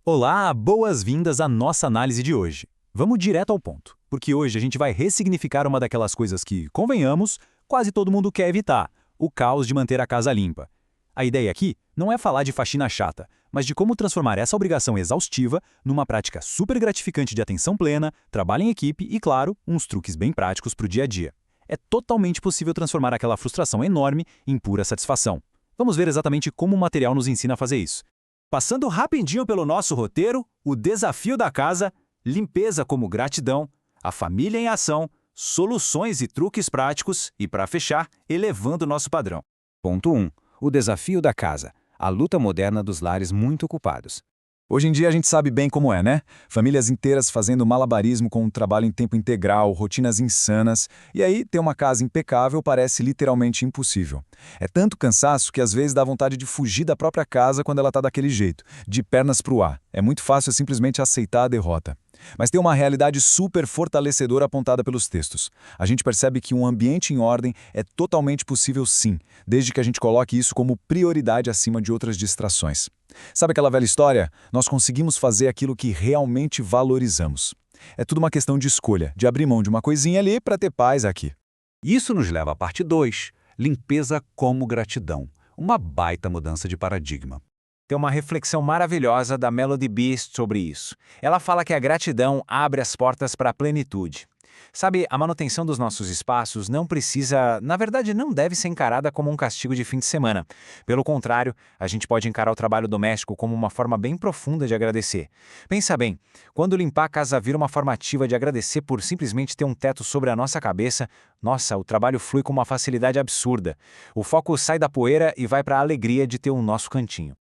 Olá, boas-vindas à nossa análise de hoje. Vamos direto ao ponto, porque hoje a gente vai ressignificar uma daquelas coisas que, convenhamos, quase todo mundo quer evitar: o caos de manter a casa limpa. A ideia aqui não é falar de faxina chata, mas de como transformar essa obrigação exaustiva numa prática super gratificante de atenção plena, trabalho em equipe e, claro, uns truques bem práticos para o dia a dia. É totalmente possível transformar aquela frustração enorme em pura satisfação. Vamos ver exatamente como o material nos ensina a fazer isso. Passando rapidinho pelo nosso roteiro, o desafio da casa, limpeza como gratidão, a família em ação, soluções e truques práticos e, para fechar, elevando o nosso padrão. Ponto 1. O desafio da casa. A luta moderna dos lares muito ocupados. Hoje em dia a gente sabe bem como é, né? Famílias inteiras fazendo malabarismo com um trabalho em tempo integral, rotinas insanas, e aí ter uma casa impecável parece literalmente impossível. É tanto cansaço que às vezes dá vontade de fugir da própria casa quando ela tá daquele jeito, de pernas pro ar. É muito fácil simplesmente aceitar a derrota. Mas tem uma realidade super fortalecedora apontada pelos textos. A gente percebe que um ambiente em ordem é totalmente possível sim, desde que a gente coloque isso como prioridade acima de outras distrações. Sabe aquela velha história? Nós conseguimos fazer aquilo que realmente valorizamos. É tudo uma questão de escolha, de abrir mão de uma coisinha ali para ter paz aqui. Isso nos leva à parte 2. Limpeza como gratidão. Uma baita mudança de paradigma. Tem uma reflexão maravilhosa da Melody Beast sobre isso. Ela fala que a gratidão abre as portas para a plenitude. Sabe, a manutenção dos nossos espaços não precisa, na verdade, não deve ser encarada como um castigo de fim de semana. Pelo contrário, a gente pode encarar o trabalho doméstico como uma forma bem profunda de agradecer. Pensa bem, quando limpar a casa vira uma forma ativa de agradecer por simplesmente ter um teto sobre a nossa cabeça, nossa, o trabalho flui com uma facilidade absurda. O foco sai da poeira e vai para a alegria de ter o nosso cantinho.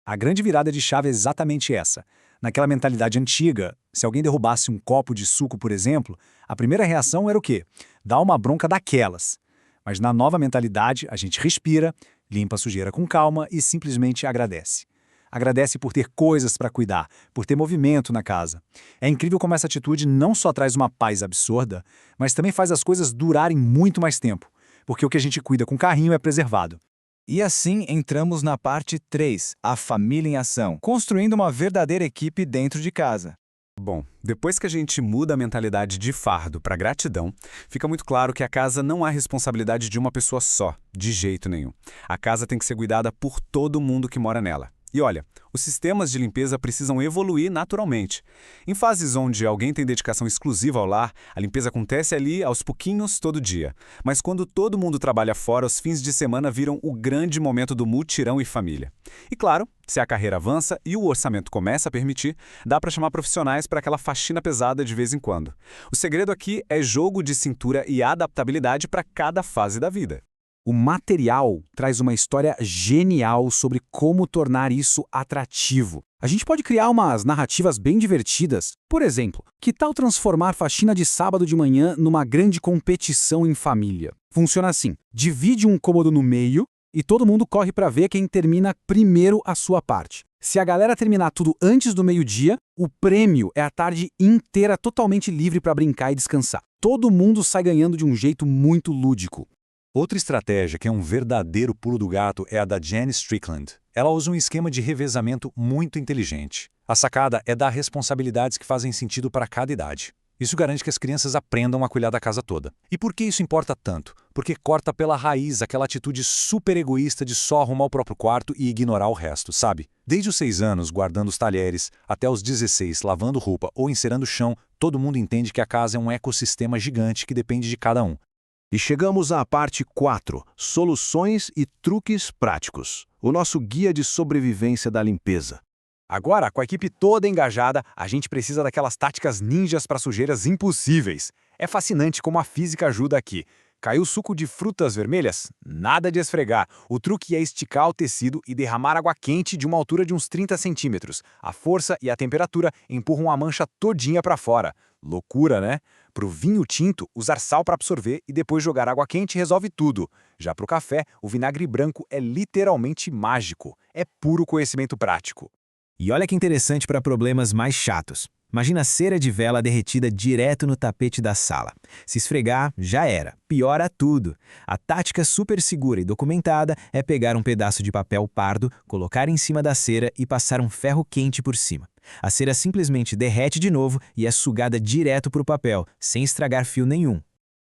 A grande virada de chave é exatamente essa. Naquela mentalidade antiga, se alguém derrubasse um copo de suco, por exemplo, a primeira reação era o quê? Dar uma bronca daquelas. Mas na nova mentalidade, a gente respira, limpa a sujeira com calma e simplesmente agradece. Agradece por ter coisas para cuidar, por ter movimento na casa. É incrível como essa atitude não só traz uma paz absurda, mas também faz as coisas durarem muito mais tempo, porque o que a gente cuida com carrinho é preservado. E assim entramos na parte 3, a família em ação, construindo uma verdadeira equipe dentro de casa. Bom, depois que a gente muda a mentalidade de fardo para gratidão, fica muito claro que a casa não é responsabilidade de uma pessoa só, de jeito nenhum. A casa tem que ser cuidada por todo mundo que mora nela. E olha, os sistemas de limpeza precisam evoluir naturalmente. Em fases onde alguém tem dedicação exclusiva ao lar, a limpeza acontece ali aos pouquinhos todo dia. Mas quando todo mundo trabalha fora, os fins de semana viram o grande momento do mutirão e família. E claro, se a carreira avança e o orçamento começa a permitir, dá para chamar profissionais para aquela faxina pesada de vez em quando. O segredo aqui é jogo de cintura e adaptabilidade para cada fase da vida. O material traz uma história genial sobre como tornar isso atrativo. A gente pode criar umas narrativas bem divertidas. Por exemplo, que tal transformar faxina de sábado de manhã numa grande competição em família? Funciona assim: divide um cômodo no meio e todo mundo corre para ver quem termina primeiro a sua parte. Se a galera terminar tudo antes do meio-dia, o prêmio é a tarde inteira totalmente livre para brincar e descansar. Todo mundo sai ganhando de um jeito muito lúdico. Outra estratégia que é um verdadeiro pulo do gato é a da Jenny Strickland. Ela usa um esquema de revezamento muito inteligente. A sacada é dar responsabilidades que fazem sentido para cada idade. Isso garante que as crianças aprendam a cuidar da casa toda. E por que isso importa tanto? Porque corta pela raiz aquela atitude super egoísta de só arrumar o próprio quarto e ignorar o resto, sabe? Desde os 6 anos, guardando os talheres, até os 16, lavando roupa ou encerando o chão, todo mundo entende que a casa é um ecossistema gigante que depende de cada um. E chegamos à parte 4, soluções e truques práticos. O nosso guia de sobrevivência da limpeza. Agora, com a equipe toda engajada, a gente precisa daquelas táticas ninjas para sujeiras impossíveis. É fascinante como a física ajuda aqui. Caiu suco de frutas vermelhas? Nada de esfregar. O truque é esticar o tecido e derramar água quente de uma altura de uns 30 centímetros. A força e a temperatura empurram a mancha todinha para fora. Loucura, né? Para o vinho tinto, usar sal para absorver e depois jogar água quente resolve tudo. Já para o café, o vinagre branco é literalmente mágico. É puro conhecimento prático. E olha que interessante para problemas mais chatos. Imagina cera de vela derretida direto no tapete da sala. Se esfregar, já era. Piora tudo. A tática super segura e documentada é pegar um pedaço de papel pardo, colocar em cima da cera e passar um ferro quente por cima. A cera simplesmente derrete de novo e é sugada direto para o papel, sem estragar fio nenhum.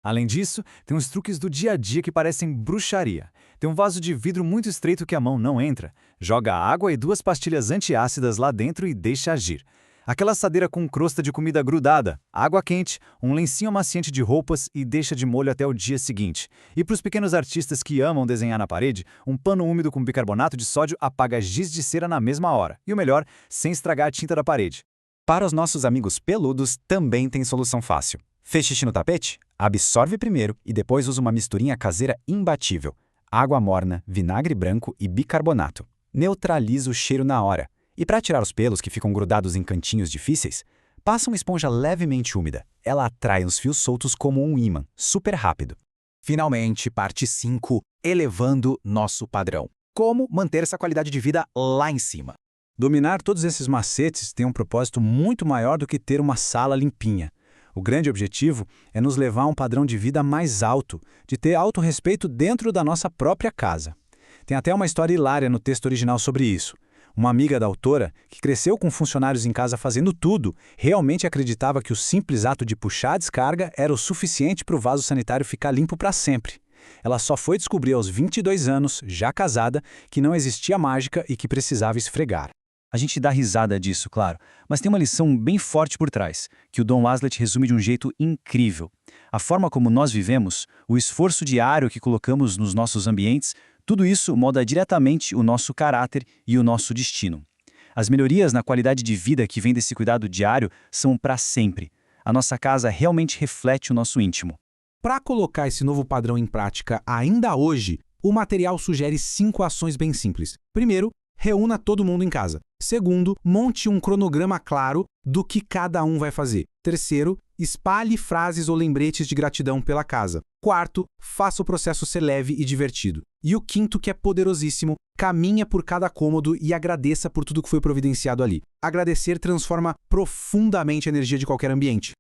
Além disso, tem uns truques do dia a dia que parecem bruxaria. Tem um vaso de vidro muito estreito que a mão não entra. Joga água e 2 pastilhas antiácidas lá dentro e deixa agir. Aquela assadeira com crosta de comida grudada, água quente, um lencinho amaciante de roupas e deixa de molho até o dia seguinte. E para os pequenos artistas que amam desenhar na parede, um pano úmido com bicarbonato de sódio apaga giz de cera na mesma hora. E o melhor, sem estragar a tinta da parede. Para os nossos amigos peludos, também tem solução fácil. Fez xixi no tapete? Absorve primeiro e depois usa uma misturinha caseira imbatível. Água morna, vinagre branco e bicarbonato. Neutraliza o cheiro na hora. E para tirar os pelos que ficam grudados em cantinhos difíceis, passa uma esponja levemente úmida. Ela atrai os fios soltos como um ímã, super rápido. Finalmente, parte 5, elevando nosso padrão. Como manter essa qualidade de vida lá em cima? Dominar todos esses macetes tem um propósito muito maior do que ter uma sala limpinha. O grande objetivo é nos levar a um padrão de vida mais alto, de ter autorrespeito dentro da nossa própria casa. Tem até uma história hilária no texto original sobre isso. Uma amiga da autora, que cresceu com funcionários em casa fazendo tudo, realmente acreditava que o simples ato de puxar a descarga era o suficiente para o vaso sanitário ficar limpo para sempre. Ela só foi descobrir aos 22 anos, já casada, que não existia mágica e que precisava esfregar. A gente dá risada disso, claro, mas tem uma lição bem forte por trás, que o Don Hazlitt resume de um jeito incrível. A forma como nós vivemos, o esforço diário que colocamos nos nossos ambientes, tudo isso molda diretamente o nosso caráter e o nosso destino. As melhorias na qualidade de vida que vem desse cuidado diário são para sempre. A nossa casa realmente reflete o nosso íntimo. Para colocar esse novo padrão em prática ainda hoje, o material sugere 5 ações bem simples. Primeiro, reúna todo mundo em casa. Segundo, monte um cronograma claro do que cada um vai fazer. Terceiro, espalhe frases ou lembretes de gratidão pela casa. Quarto, faça o processo ser leve e divertido. E o quinto, que é poderosíssimo, caminha por cada cômodo e agradeça por tudo que foi providenciado ali. Agradecer transforma profundamente a energia de qualquer ambiente.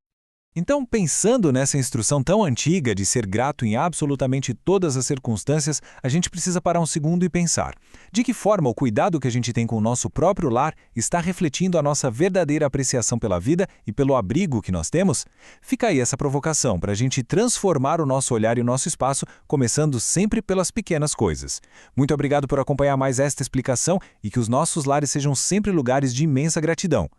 Então, pensando nessa instrução tão antiga de ser grato em absolutamente todas as circunstâncias, a gente precisa parar um segundo e pensar: de que forma o cuidado que a gente tem com o nosso próprio lar está refletindo a nossa verdadeira apreciação pela vida e pelo abrigo que nós temos? Fica aí essa provocação para a gente transformar o nosso olhar e o nosso espaço, começando sempre pelas pequenas coisas. Muito obrigado por acompanhar mais esta explicação e que os nossos lares sejam sempre lugares de imensa gratidão.